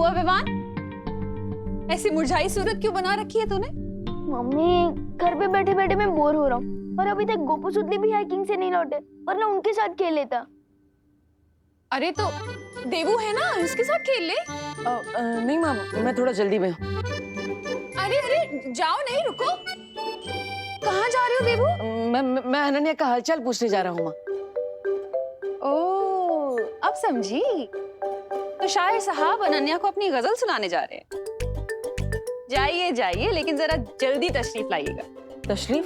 हुआ विवान? ऐसी मुरझाई सूरत क्यों बना रखी है तूने? मम्मी, घर पे बैठे बैठे मैं बोर हो रहा हूँ और अभी तक गोपू सुतली भी हाइकिंग से नहीं लौटे, वरना उनके साथ खेल लेता। अरे तो देवू है ना, उसके साथ खेल ले। नहीं माँ, मैं थोड़ा जल्दी में हूँ। अरे अरे जाओ, नहीं रुको। कहाँ जा रहे हो देवू? मैं अनन्या का हालचाल पूछने जा रहा हूँ माँ। ओह, अब समझी। तो शायर साहब अनन्या को अपनी गजल सुनाने जा रहे हैं। जाइए जाइए, लेकिन जरा जल्दी तशरीफ लाइएगा। तशरीफ?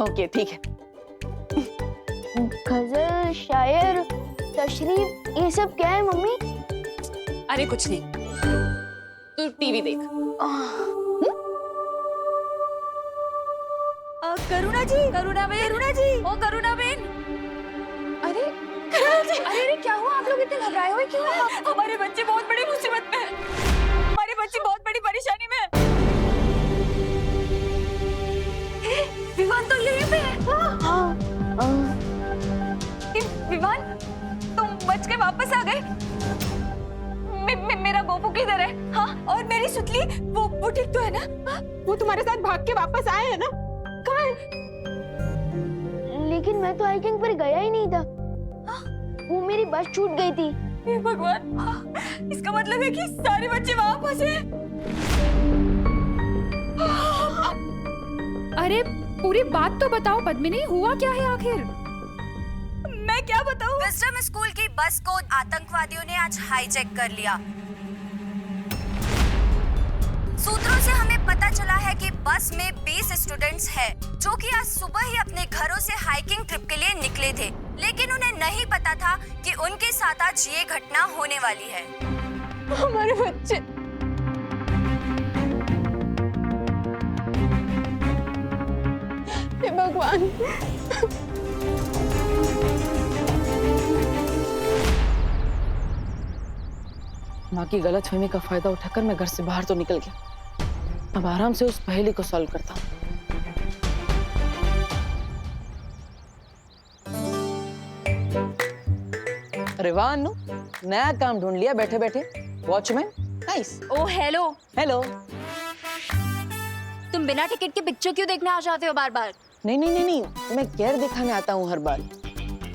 ओके ठीक है। गजल, शायर, तशरीफ, ये सब क्या है मम्मी? अरे कुछ नहीं, तू टीवी देख। करुणा जी, करुणा जी, ओ करुणा बहन। अरे अरे अरे क्या हुआ? आप लोग इतने घबराए हुए क्यों हैं? हमारे बच्चे बहुत बड़ी मुसीबत में हैं। हमारे बच्चे बहुत बड़ी परेशानी में हैं। विवान तो यहीं पे है। विवान, तुम बच के वापस आ गए। मेरा गोपू किधर है? हाँ, और मेरी सुतली, वो ठीक तो है ना? वो तुम्हारे साथ भाग के वापस आए हैं ना? कहाँ है? लेकिन मैं तो हाइकिंग पर गया ही नहीं था। वो मेरी बस छूट गई थी। हे भगवान, इसका मतलब है कि सारे बच्चे वहाँ फंसे हैं। अरे पूरी बात तो बताओ पद्मिनी, हुआ क्या है आखिर? मैं क्या बताऊं? विजडम स्कूल की बस को आतंकवादियों ने आज हाईजैक कर लिया। सूत्रों से हमें पता चला है कि बस में 20 स्टूडेंट्स हैं, जो कि आज सुबह ही अपने घरों से हाइकिंग ट्रिप के लिए निकले थे, लेकिन उन्हें नहीं पता था कि उनके साथ आज ये घटना होने वाली है। हमारे बच्चे। हे भगवान। माँ की गलतफहमी का फायदा उठाकर मैं घर से बाहर तो निकल गया। अब आराम से उस पहेली को सॉल्व करता हूँ। अरे वाह अनु, नया काम ढूंढ लिया बैठे बैठे। Watchman, nice. Oh hello. Hello. तुम बिना टिकट के पिक्चर क्यों देखने आ जाते हो बार बार? नहीं नहीं नहीं नहीं, मैं केयर दिखाने आता हूँ हर बार।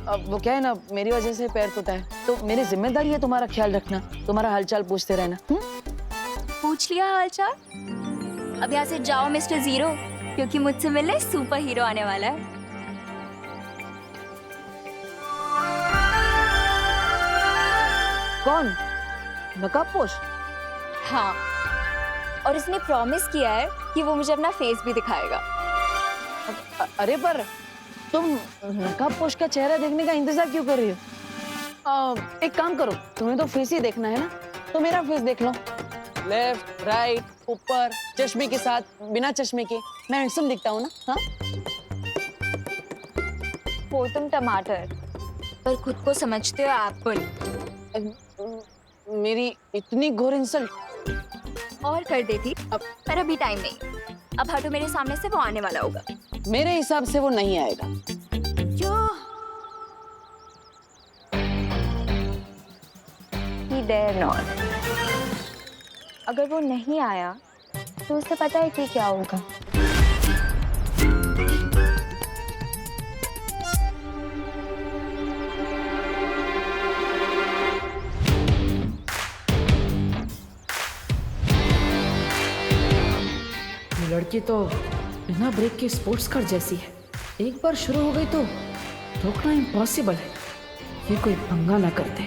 अब वो क्या है ना, मेरी वजह से पैर टूटा है, तो मेरी जिम्मेदारी है तुम्हारा ख्याल रखना, तुम्हारा हालचाल पूछते रहना। पूछ लिया हालचाल? अब यहाँ से जाओ मिस्टर जीरो, क्योंकि मुझसे मिलने सुपर हीरो आने वाला है। कौन? नकाबपोश? हाँ, और इसने प्रॉमिस किया है कि वो मुझे अपना फेस भी दिखाएगा। अरे पर तुम नकाबपोश का चेहरा देखने का इंतजार क्यों कर रही हो? एक काम करो, तुम्हें तो फेस ही देखना है ना, तो मेरा फेस देख लो। लेफ्ट, राइट, ऊपर, चश्मे के साथ, बिना चश्मे के, मैं हैंडसम दिखता हूँ ना? हाँ? वो तुम टमाटर, पर खुद को समझते हो एप्पल। मेरी इतनी घोर इंसल्ट और कर देती पर अभी टाइम नहीं। अब हटो मेरे सामने से, वो आने वाला होगा। मेरे हिसाब से वो नहीं आएगा। क्यों? He dare not। अगर वो नहीं आया तो उसे पता है कि क्या होगा। लड़की तो बिना ब्रेक के स्पोर्ट्स कार जैसी है, एक बार शुरू हो गई तो रोकना इम्पॉसिबल है। ये कोई पंगा ना करते।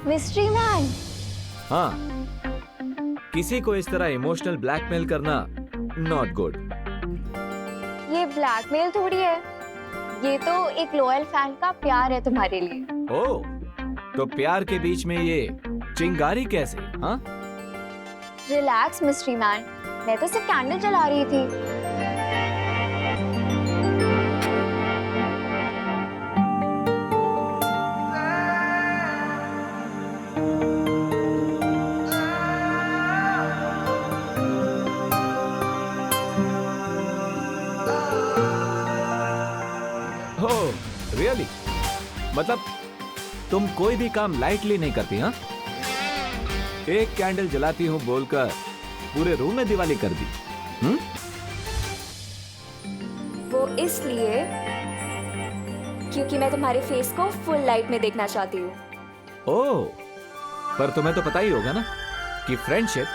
Mystery man. हाँ, किसी को इस तरह इमोशनल ब्लैकमेल करना नॉट गुड। ये ब्लैकमेल थोड़ी है, ये तो एक लॉयल फैन का प्यार है तुम्हारे लिए। ओह, तो प्यार के बीच में ये चिंगारी कैसे? हाँ, रिलैक्स मिस्ट्री मैन, मैं तो सिर्फ कैंडल जला रही थी। Oh really? मतलब तुम कोई भी काम लाइटली नहीं करती, हाँ? एक कैंडल जलाती हूँ बोलकर पूरे रूम में दिवाली कर दी। वो इसलिए क्योंकि मैं तुम्हारे फेस को फुल लाइट में देखना चाहती हूँ। ओह, पर तुम्हें तो पता ही होगा ना कि friendship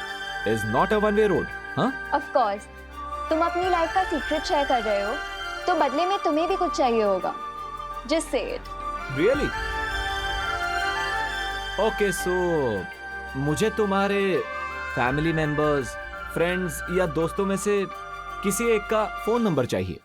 is not a one way road, हाँ? ऑफ कोर्स, तुम अपनी लाइफ का सीक्रेट शेयर कर रहे हो, तो बदले में तुम्हें भी कुछ चाहिए होगा। Just say it. Really? Okay, सो मुझे तुम्हारे फैमिली मेंबर्स, फ्रेंड्स या दोस्तों में से किसी एक का फोन नंबर चाहिए।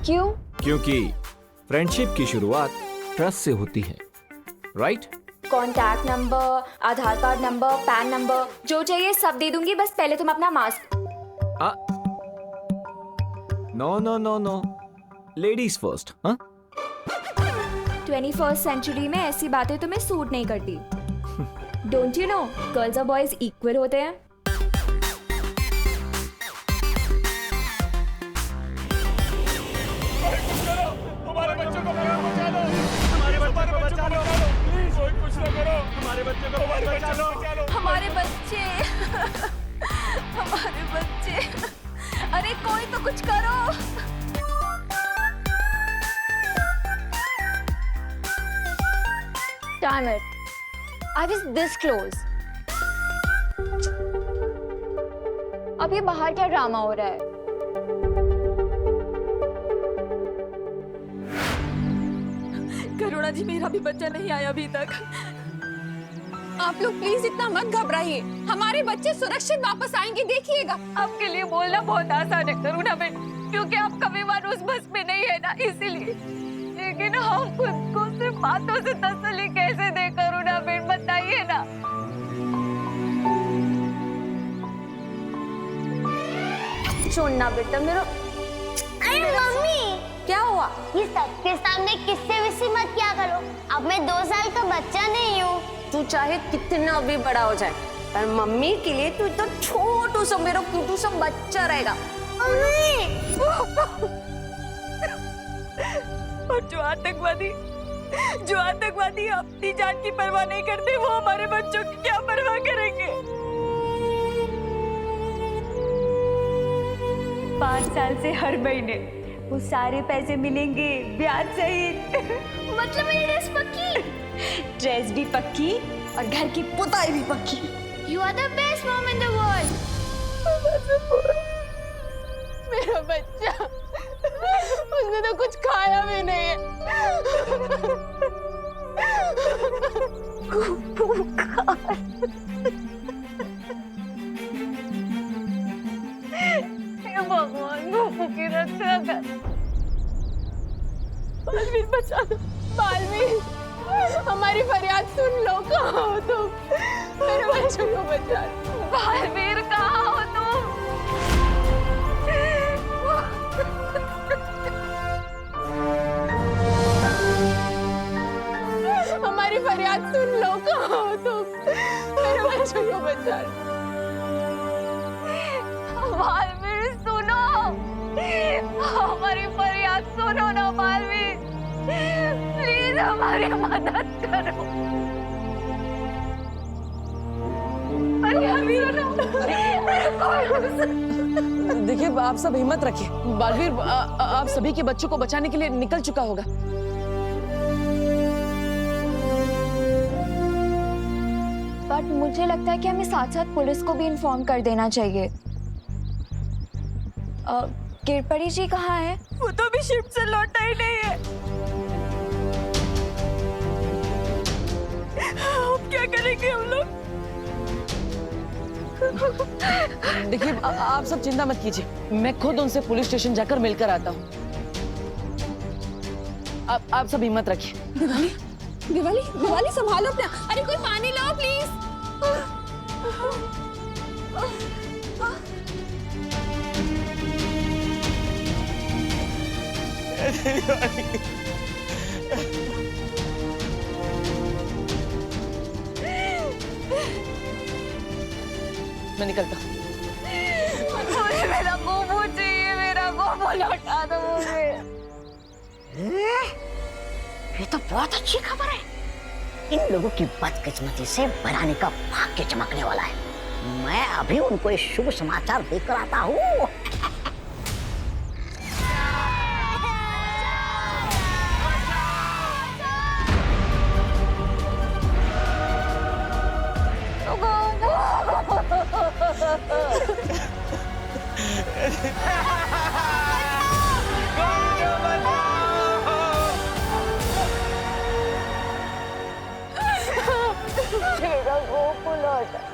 क्यों? क्योंकि फ्रेंडशिप की शुरुआत ट्रस्ट से होती है, right? Contact number, Aadhaar card number, PAN number, जो चाहिए सब दे दूंगी, बस पहले तुम अपना mask. No no no no, ladies first, हाँ? 21st सेंचुरी में ऐसी बातें तुम्हें सूट नहीं करती। डोंट यू नो, गर्ल्स और बॉयज इक्वल होते हैं। हमारे बच्चों को बचा लो, हमारे बच्चों को बचा लो, प्लीज कोई कुछ ना करो, हमारे बच्चों को बचा लो, हमारे बच्चे हमारे बच्चे, अरे कोई तो कुछ करो। Damn it. I was this close. अब ये बाहर क्या ड्रामा हो रहा है? करुणा जी, मेरा भी बच्चा नहीं आया अभी तक। आप लोग प्लीज इतना मत घबराइए, हमारे बच्चे सुरक्षित वापस आएंगे, देखिएगा। आपके लिए बोलना बहुत आसान है करुणा बेन, क्योंकि आपका विमान उस बस में नहीं है ना, इसीलिए। लेकिन हम खुद को सिर्फ बातों से तसल्ली कैसे दे करुणा बेन, बताइए ना। छोड़ना बेटा मेरा। अरे मम्मी, क्या हुआ? ये सबके सामने किससे विसी मत क्या करो। अब मैं 2 साल का बच्चा नहीं हूँ। तू चाहे कितना भी बड़ा हो जाए, पर मम्मी के लिए तू तो छोटू सा मेरा क्यूटू सा बच्चा रहेगा। और जो आतंकवादी अपनी जान की परवाह नहीं करते, वो हमारे बच्चों की क्या परवाह करेंगे? 5 साल से हर महीने वो सारे पैसे मिलेंगे, ब्याज सहित। मतलब मेरी ड्रेस पक्की? ड्रेस भी पक्की और घर की पुताई भी पक्की। You are the best mom in the world. मेरा बच्चा, उसने तो कुछ खाया भी नहीं है। हे भगवान, गोपू की रक्षा कर। बालवीर बचा लो। बालवीर, हमारी फरियाद सुन लो, कहाँ हो तुम? मेरे बच्चों को बचा लो। बालवीर, कहाँ हो तुम? हमारी फरियाद सुन लो, कहाँ हो तुम? मेरे बच्चों को बचा लो। बालवीर सुनो, हमारी फरियाद सुनो ना बालवीर, प्लीज हमारी मदद करो। देखिए, आप सब हिम्मत रखिए। बालवीर आप सभी के बच्चों को बचाने के लिए निकल चुका होगा। बट मुझे लगता है कि हमें साथ साथ पुलिस को भी इन्फॉर्म कर देना चाहिए। गिरपरी जी कहाँ है? वो तो अभी शिफ्ट से लौटा ही नहीं है। अब क्या करेंगे हम लोग? देखिए, आप सब चिंता मत कीजिए, मैं खुद उनसे पुलिस स्टेशन जाकर मिलकर आता हूँ। आप सब हिम्मत रखिए। दिवाली संभालो अपना। अरे कोई पानी लाओ प्लीज। मैं निकलता हूँ। लौटा दो मुझे। ये तो बहुत अच्छी खबर है। इन लोगों की बदकिस्मती से भरानी का भाग्य चमकने वाला है। मैं अभी उनको एक शुभ समाचार देकर आता हूँ।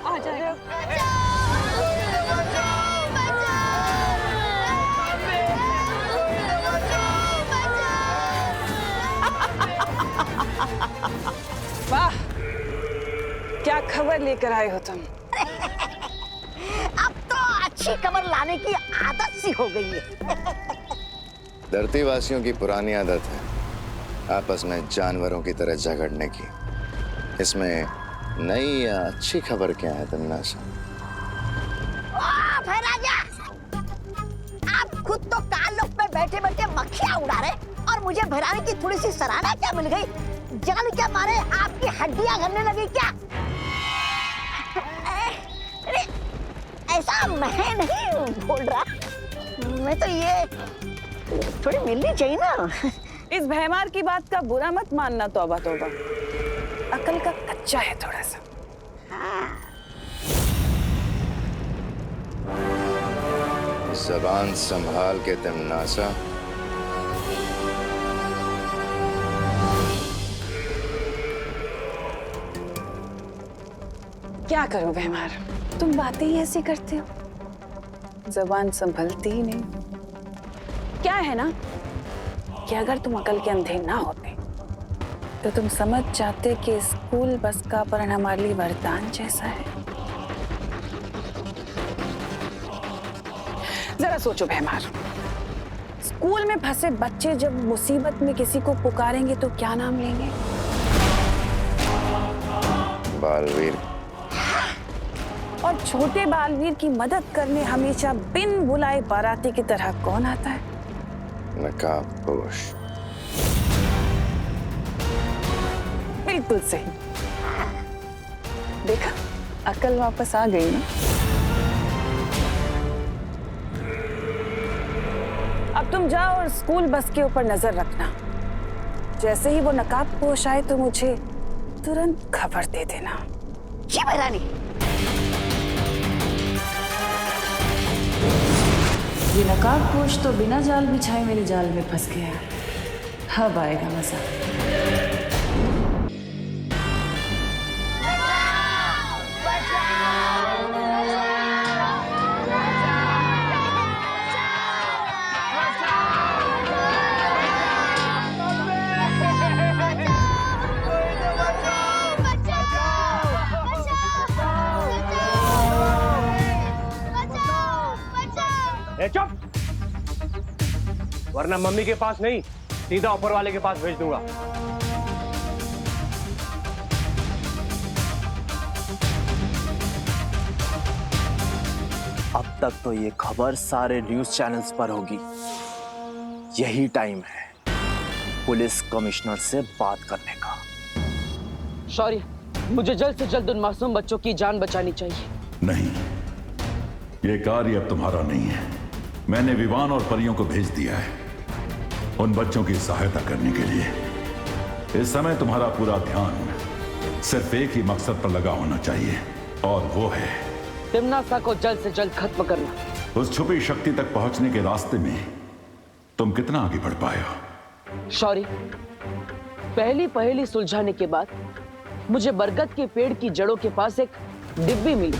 आ जाएगा। वाह, क्या खबर लेकर आए हो तुम? अब तो अच्छी खबर लाने की आदत सी हो गई है। धरती वासियों की पुरानी आदत है आपस में जानवरों की तरह झगड़ने की। इसमें नई या अच्छी खबर क्या है तन्नासा? राजा, आप खुद तो कालों पे बैठे बैठे मक्खियां उड़ा रहे और मुझे भराने की थोड़ी सी सराहना क्या मिल गई? जान क्या मारे आपकी हड्डियां गलने लगी क्या? अरे, ऐसा मैं नहीं बोल रहा। मैं तो ये थोड़ी मिलनी चाहिए ना। इस भैमार की बात का बुरा मत मानना, तौबा तौबा। अकल का कच्चा है थोड़ा सा। जबान संभाल के तन्नासा। क्या करूं भैमार, तुम बातें ही ऐसी करते हो, जबान संभलती ही नहीं। क्या है ना कि अगर तुम अकल के अंधे ना होते तो तुम समझ जाते कि स्कूल बस का अपहरण हमारे लिए वरदान जैसा है। जरा सोचो भैमार, स्कूल में फंसे बच्चे जब मुसीबत में किसी को पुकारेंगे तो क्या नाम लेंगे? बालवीर। और छोटे बालवीर की मदद करने हमेशा बिन बुलाए बाराती की तरह कौन आता है? नकाबपोश। बिल्कुल सही। देखा, अकल वापस आ गई ना। अब तुम जाओ और स्कूल बस के ऊपर नजर रखना। जैसे ही वो नकाबपोश आए तो मुझे तुरंत खबर दे देना। जी भरानी। ये नकाबपोश तो बिना जाल बिछाए मेरे जाल में फंस गया। अब आएगा मजा। चुप, वरना मम्मी के पास नहीं सीधा ऊपर वाले के पास भेज दूंगा। अब तक तो ये खबर सारे न्यूज़ चैनल्स पर होगी। यही टाइम है पुलिस कमिश्नर से बात करने का। शौर्य, मुझे जल्द से जल्द उन मासूम बच्चों की जान बचानी चाहिए। नहीं, ये कार्य अब तुम्हारा नहीं है। मैंने विवान और परियों को भेज दिया है उन बच्चों की सहायता करने के लिए। इस समय तुम्हारा पूरा ध्यान सिर्फ एक ही मकसद पर लगा होना चाहिए, और वो है तिम्नासा को जल्द से जल्द खत्म करना। उस छुपी शक्ति तक पहुंचने के रास्ते में तुम कितना आगे बढ़ पाए हो? शौर्य, पहली पहेली सुलझाने के बाद मुझे बरगद के पेड़ की जड़ों के पास एक डिब्बी मिली।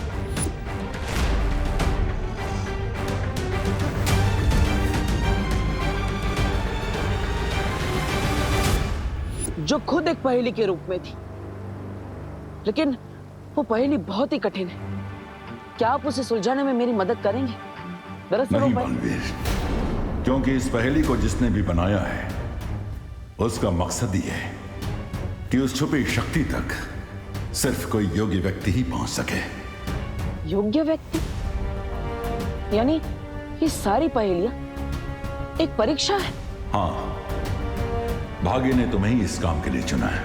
जो खुद एक पहेली के रूप में थी, लेकिन वो पहेली बहुत ही कठिन है। क्या आप उसे सुलझाने में मेरी मदद करेंगे? दरअसल नहीं बालवीर, क्योंकि इस पहेली को जिसने भी बनाया है उसका मकसद ही है कि उस छुपी शक्ति तक सिर्फ कोई योग्य व्यक्ति ही पहुंच सके। योग्य व्यक्ति? यानी ये सारी पहेलियां एक परीक्षा है। हाँ, भाग्य ने तुम्हें ही इस काम के लिए चुना है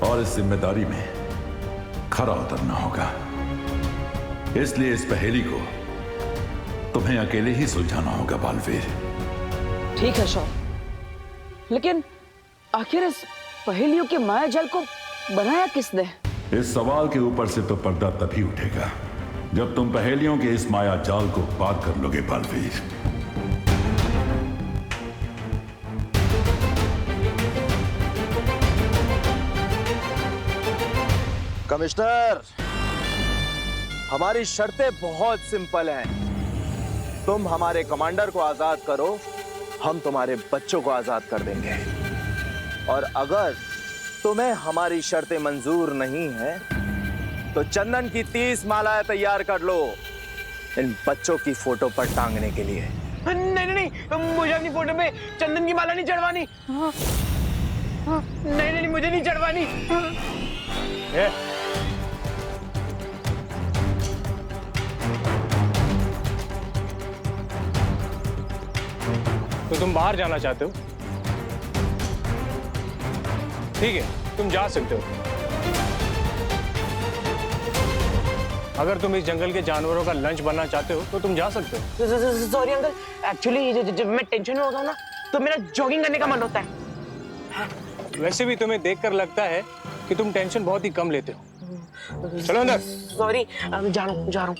और इस जिम्मेदारी में खरा उतरना होगा। इसलिए इस पहेली को तुम्हें अकेले ही सुलझाना होगा बालवीर। ठीक है शौर, लेकिन आखिर इस पहेलियों के माया जाल को बनाया किसने? इस सवाल के ऊपर से तो पर्दा तभी उठेगा जब तुम पहेलियों के इस माया जाल को पार कर लोगे बालवीर। कमिश्नर, हमारी शर्तें बहुत सिंपल हैं। तुम हमारे कमांडर को आजाद करो, हम तुम्हारे बच्चों को आजाद कर देंगे। और अगर तुम्हें हमारी शर्तें मंजूर नहीं है तो चंदन की 30 मालाएं तैयार कर लो इन बच्चों की फोटो पर टांगने के लिए। नहीं नहीं, मुझे अपनी फोटो पे चंदन की माला नहीं चढ़वानी। नहीं नहीं, मुझे नहीं चढ़वानी। तो तुम बाहर जाना चाहते हो? ठीक है, तुम जा सकते हो। अगर तुम इस जंगल के जानवरों का लंच बनना चाहते हो तो तुम जा सकते हो। सॉरी अंकल, एक्चुअली जब मैं टेंशन में होता हूँ ना तो मेरा जॉगिंग करने का मन होता है। वैसे भी तुम्हें देखकर लगता है कि तुम टेंशन बहुत ही कम लेते हो। चलो अंदर। सॉरी, जा रहा हूँ।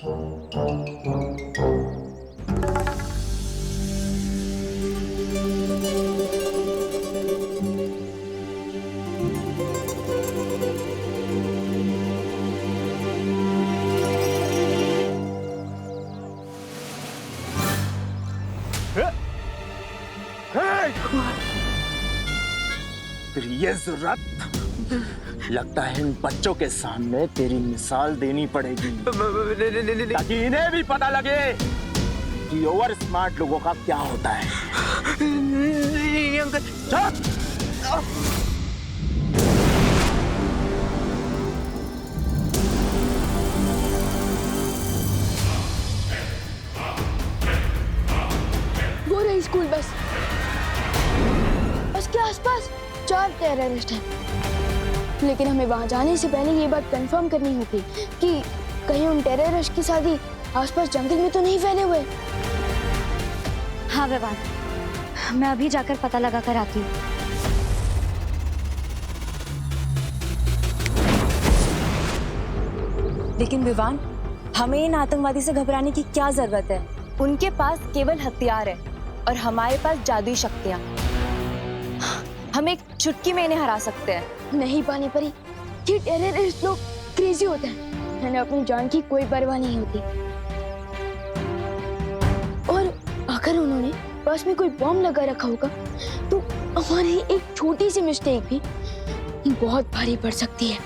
ये जुर्रत, लगता है इन बच्चों के सामने तेरी मिसाल देनी पड़ेगी ताकि इन्हें भी पता लगे कि ओवर स्मार्ट लोगों का क्या होता है। नहीं अंकल। चुप! वो रही स्कूल बस के आसपास 4 टेररिस्ट हैं। लेकिन हमें वहां जाने से पहले ये बात कंफर्म करनी होती कि कहीं उन टेररिस्ट की शादी आसपास जंगल में तो नहीं फैले हुए। हाँ विवान, मैं अभी जाकर पता लगा कर आती हूँ। लेकिन विवान, हमें इन आतंकवादी से घबराने की क्या जरूरत है? उनके पास केवल हथियार है और हमारे पास जादुई शक्तियाँ। हम एक चुटकी में इन्हें हरा सकते हैं। नहीं पानी परी, ये टेररिस्ट लोग क्रेजी होते हैं। उन्हें अपनी जान की कोई परवाह नहीं होती। और अगर उन्होंने पास में कोई बॉम्ब लगा रखा होगा तो हमारी एक छोटी सी मिस्टेक भी बहुत भारी पड़ सकती है।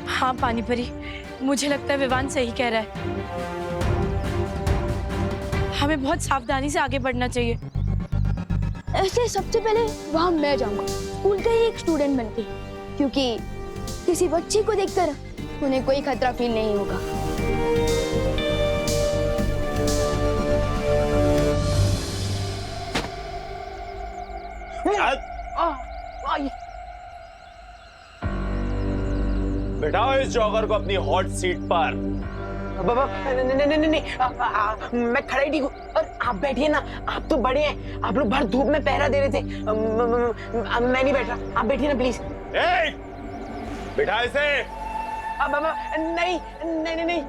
हाँ पानी परी, मुझे लगता है विवान सही कह रहा है। हमें बहुत सावधानी से आगे बढ़ना चाहिए। ऐसे सबसे पहले वहां मैं जाऊंगा, स्कूल का ही एक स्टूडेंट बनके, क्योंकि किसी बच्चे को देखकर उन्हें कोई खतरा फील नहीं होगा। बिठाओ इस जॉगर को अपनी हॉट सीट पर। बाबा नहीं, मैं खड़ा ही ठीक हूँ। और आप बैठिए ना, आप तो बड़े हैं, आप लोग भर धूप में पहरा दे रहे थे। मैं नहीं बैठ रहा, आप बैठिए ना प्लीज। बिठा इसे। बाबा नहीं नहीं नहीं नहीं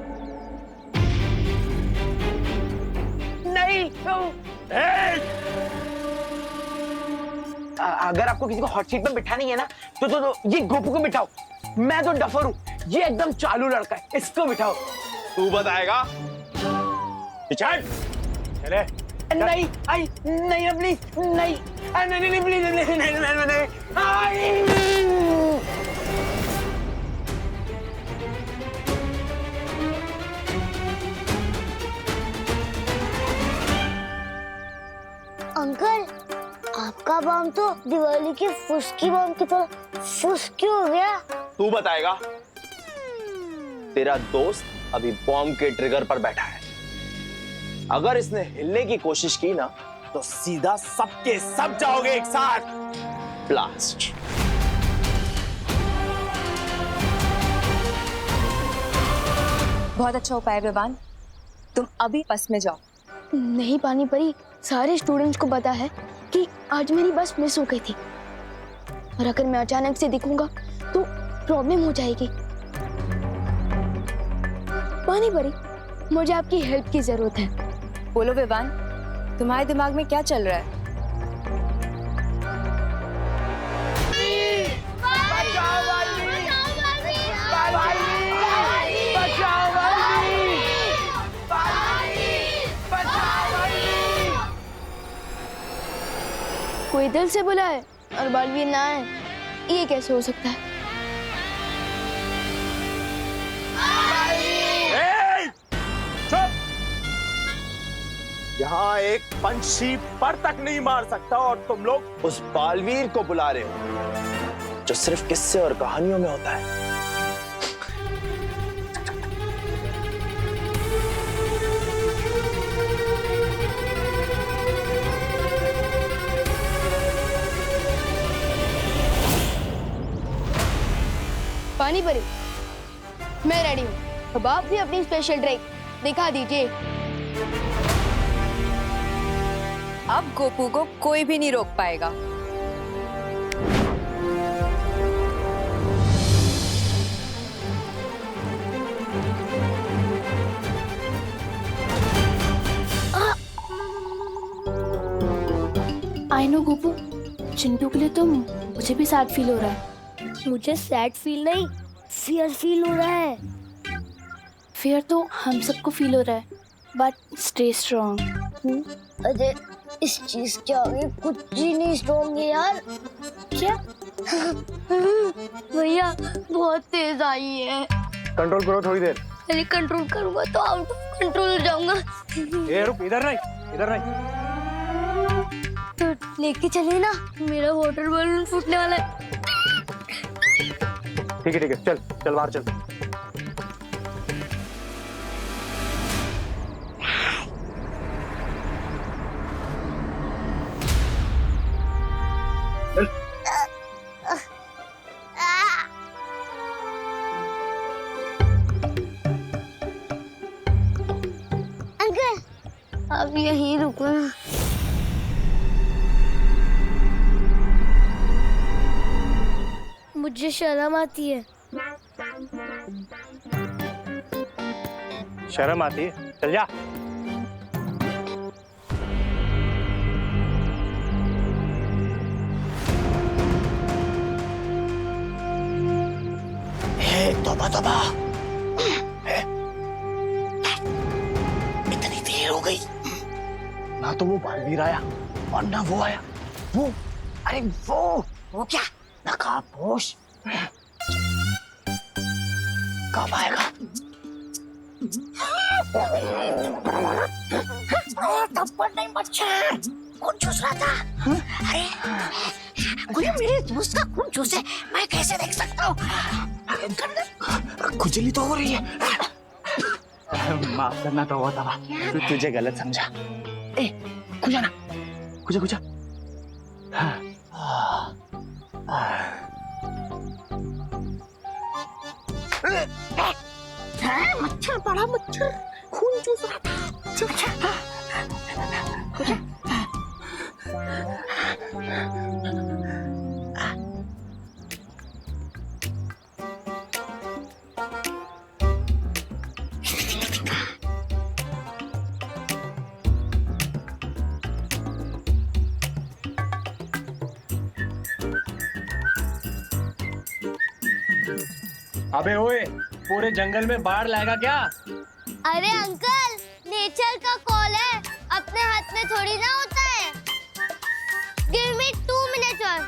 नहीं। अगर आपको किसी को हॉट सीट में बिठानी है ना तो ये गोपू को बिठाओ। मैं तो डफर हूँ, ये एकदम चालू लड़का है, इसको बिठाओ। तू बताएगा? चले। नहीं आई नहीं प्लीज नहीं नहीं नहीं प्लीज नहीं नहीं नहीं। अंकल, आपका बम तो दिवाली की फुसकी बम की तरह फुस क्यों हो गया? तू बताएगा? तेरा दोस्त अभी बॉम्ब के ट्रिगर पर बैठा है। अगर इसने हिलने की कोशिश की ना तो सीधा सबके सब जाओगे एक साथ। ब्लास्ट। बहुत अच्छा उपाय विवान, तुम अभी बस में जाओ। नहीं पानी परी, सारे स्टूडेंट्स को पता है कि आज मेरी बस मिस हो गई थी, और अगर मैं अचानक से दिखूंगा तो प्रॉब्लम हो जाएगी। पानी परी, मुझे आपकी हेल्प की जरूरत है। बोलो विवान, तुम्हारे दिमाग में क्या चल रहा है? कोई दिल से बुलाए और बालवीर ना आए, ये कैसे हो सकता है? यहाँ एक पंछी पर तक नहीं मार सकता और तुम लोग उस बालवीर को बुला रहे हो जो सिर्फ किस्से और कहानियों में होता है। पानी परी, मैं रेडी हूँ। अब आप भी अपनी स्पेशल ट्रिक दिखा दीजिए। अब गोपू को कोई भी नहीं रोक पाएगा। आई नो गोपू, चिंटू के लिए तो मुझे भी सैड फील हो रहा है। मुझे सैड फील नहीं, फियर फील हो रहा है। फियर तो हम सबको फील हो रहा है, बट स्टे स्ट्रॉन्ग। अरे इस चीज के आगे कुछ ही नहीं स्ट्रॉन्ग है यार। क्या? भैया बहुत तेज आई है। कंट्रोल करो थोड़ी देर। अरे कंट्रोल करूंगा तो आउट ऑफ कंट्रोल हो जाऊंगा। ए रुक, इधर नहीं, इधर नहीं। तो लेके चले ना, मेरा वाटर बलून फूटने वाला है। ठीक है, चल चल बाहर चल। अंकल, अब यहीं रुको ना। मुझे शर्म आती है। शर्म आती है? चल जा। तौबा तौबा, इतनी देर हो गई, ना तो वो बालवीर आया और ना वो आया। वो, अरे वो क्या नकाबपोश कब आएगा? थप्पड़ नहीं मच्छर, खून चूस रहा था। अरे कोई मेरे दोस्त का खून चूसे, मैं कैसे देख सकता हूँ? खुजली तो हो रही है। माफ करना तो होता था, तुझे गलत समझा। ए, खुजा ना, खुजा खुजा। मच्छर, बड़ा मच्छर, खून चूस रहा था। खुजा। अबे ओए, पूरे जंगल में बाढ़ लाएगा क्या? अरे अंकल, नेचर का कॉल है, अपने हाथ में थोड़ी ना होता है। Give me 2 minutes और।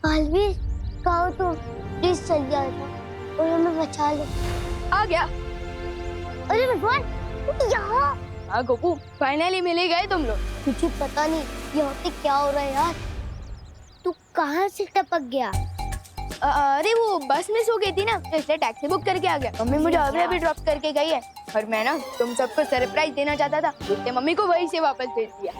बालवीर, कहो तो प्लीज चल जाओ और हमें बचा लो। आ गया। अरे भगवान, यहाँ। हाँ गोपू, फाइनली मिल ही गए तुम लोग। मुझे पता नहीं यहाँ पे क्या हो रहा है यार। तू कहाँ से टपक गया? अरे वो बस मिस हो गई थी ना, तो इसलिए टैक्सी बुक करके आ गया। मम्मी मुझे अभी ड्रॉप करके गई है और मैं ना तुम सबको सरप्राइज देना चाहता था, इसलिए मम्मी को वहीं से वापस भेज दिया।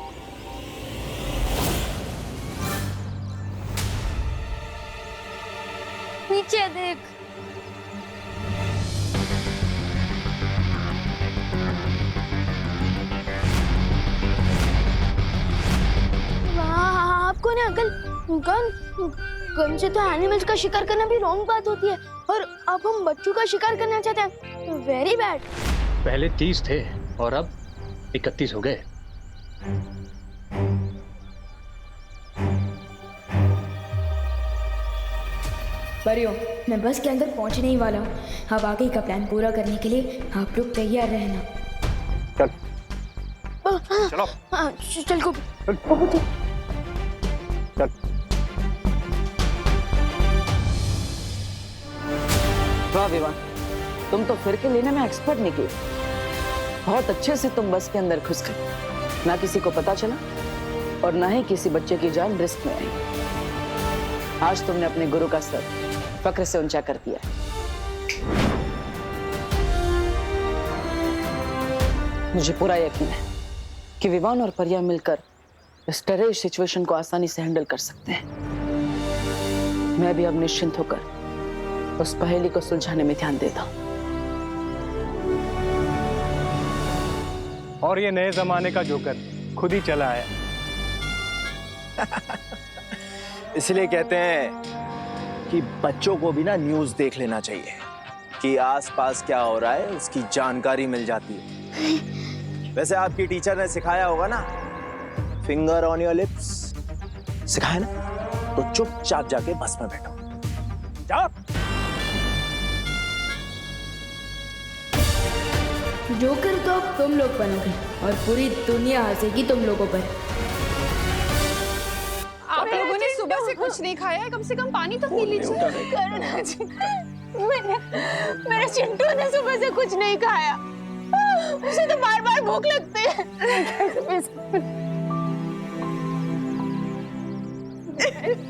नीचे देख। आपको ना अंकल, गन से तो एनिमल्स का शिकार करना भी रॉन्ग बात होती है, और अब हम बच्चों का शिकार करना चाहते हैं, वेरी बैड। पहले 30 थे और अब 31 हो गए। परियों, मैं बस के अंदर पहुंचने ही वाला हूँ। अब आगे का प्लान पूरा करने के लिए आप लोग तैयार रहना। चल चलो। चल को चल। वाह विवान, तुम तो फिरके लेने में एक्सपर्ट निकली। बहुत अच्छे से तुम बस के अंदर घुस गए, ना किसी को पता चला और ना ही किसी बच्चे की जान रिस्क में आई। आज तुमने अपने गुरु का सर फक्र से ऊंचा कर दिया। मुझे पूरा यकीन है कि विवान और परिया मिलकर इस टेररिस्ट सिचुएशन को आसानी से हैंडल कर सकते हैं। मैं भी अब निश्चिंत होकर उस पहेली को सुलझाने में ध्यान देता हूं। और ये नए जमाने का जोकर खुद ही चला आया। इसलिए कहते हैं कि बच्चों को भी ना न्यूज़ देख लेना चाहिए कि आसपास क्या हो रहा है, उसकी जानकारी मिल जाती है। वैसे आपकी टीचर ने सिखाया होगा ना, फिंगर ऑन योर लिप्स, सिखाया ना? तो चुपचाप जाके बस में बैठो। जाओ। जोकर तो अब तुम लोग बनोगे और पूरी दुनिया हंसेगी तुम लोगों पर। आप लोगों ने सुबह से कुछ नहीं खाया है, कम से कम पानी तो पी लीजिए। करुणा जी, मेरे चिंटू ने सुबह से कुछ नहीं खाया, उसे तो बार बार भूख लगती है।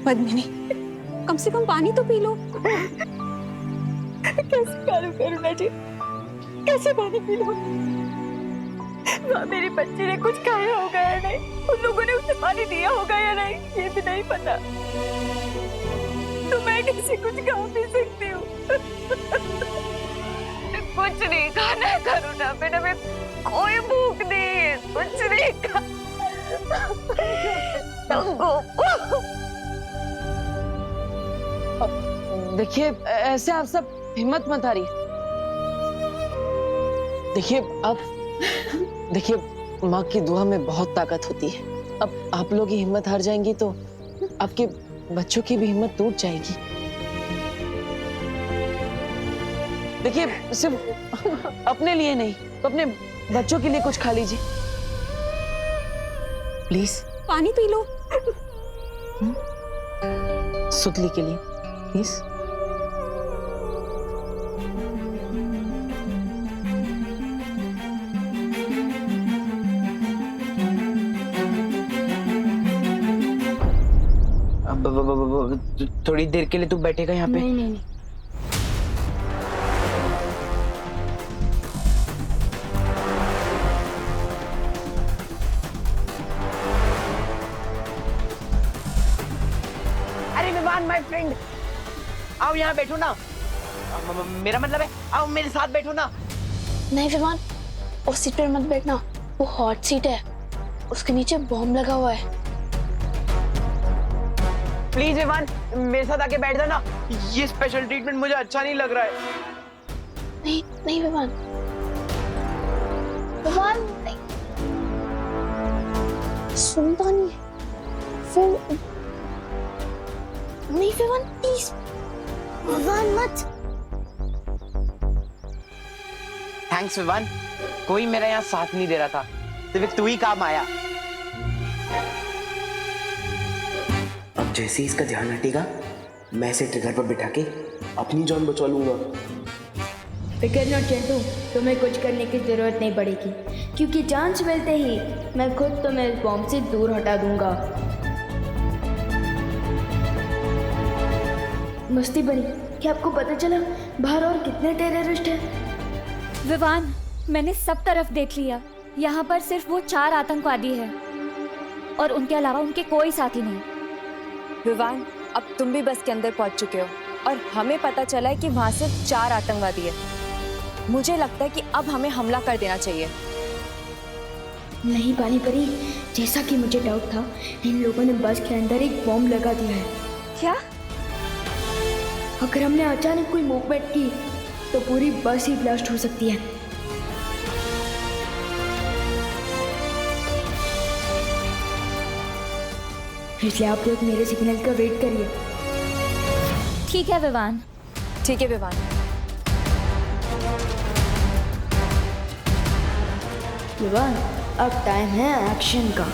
पद्मिनी, कम से कम पानी तो पी लो। कैसे करूं करुणा जी, कैसे पानी पी लूं? मेरी बच्ची ने कुछ खाया होगा या नहीं, उन लोगों ने उसे पानी दिया होगा या नहीं, ये भी नहीं पता। तो मैं कैसे कुछ खा पी सकती हूँ? कुछ नहीं खाना है करुणा, मैंने में कोई भूख नहीं है, कुछ नहीं खा। देखिए, ऐसे आप सब हिम्मत मत हारिए। देखिए माँ की दुआ में बहुत ताकत होती है। अब आप लोग ही हिम्मत हार जाएंगी तो आपके बच्चों की भी हिम्मत टूट जाएगी। देखिए, सिर्फ अपने लिए नहीं तो अपने बच्चों के लिए कुछ खा लीजिए प्लीज। पानी पी लो। सुतली के लिए प्लीज। थोड़ी देर के लिए तू बैठेगा यहाँ पे? नहीं नहीं नहीं। अरे विवान माय फ्रेंड, आओ यहाँ बैठो ना। मेरा मतलब है आओ मेरे साथ बैठो ना। नहीं विमान, उस सीट पर मत बैठना, वो हॉट सीट है, उसके नीचे बॉम्ब लगा हुआ है। प्लीज विवान, मेरे साथ आके बैठ जाना, ये स्पेशल ट्रीटमेंट मुझे अच्छा नहीं लग रहा है। नहीं नहीं विमान, विमान नहीं, सुनता नहीं है। फिर नहीं विमान, प्लीज विमान मत। थैंक्स विवान, कोई मेरा यहाँ साथ नहीं दे रहा था, सिर्फ तू ही काम आया। अब जैसे ही इसका ध्यान हटेगा, मैं इसे ट्रिगर पर बिठा के अपनी जान बचा लूंगा। फिकर नॉट चिंटू, तुम्हें कुछ करने की जरूरत नहीं पड़ेगी, क्योंकि चांस मिलते ही मैं खुद तुम्हें इस बॉम्ब से दूर हटा दूंगा। मस्ती बनी कि आपको पता चला बाहर और कितने टेररिस्ट हैं। विवान, मैंने सब तरफ देख लिया। यहाँ पर सिर्फ वो 4 आतंकवादी हैं और उनके अलावा उनके कोई साथी नहीं। विवान, अब तुम भी बस के अंदर पहुंच चुके हो और हमें पता चला है कि वहाँ सिर्फ 4 आतंकवादी है। मुझे लगता है कि अब हमें हमला कर देना चाहिए। नहीं पानी परी, जैसा कि मुझे डाउट था, इन लोगों ने बस के अंदर एक बॉम्ब लगा दिया है। क्या? अगर हमने अचानक कोई मूवमेंट की तो पूरी बस ही ब्लास्ट हो सकती है। इसलिए आप लोग मेरे सिग्नल का वेट करिए। ठीक है विवान। ठीक है विवान। विवान, अब टाइम है एक्शन का।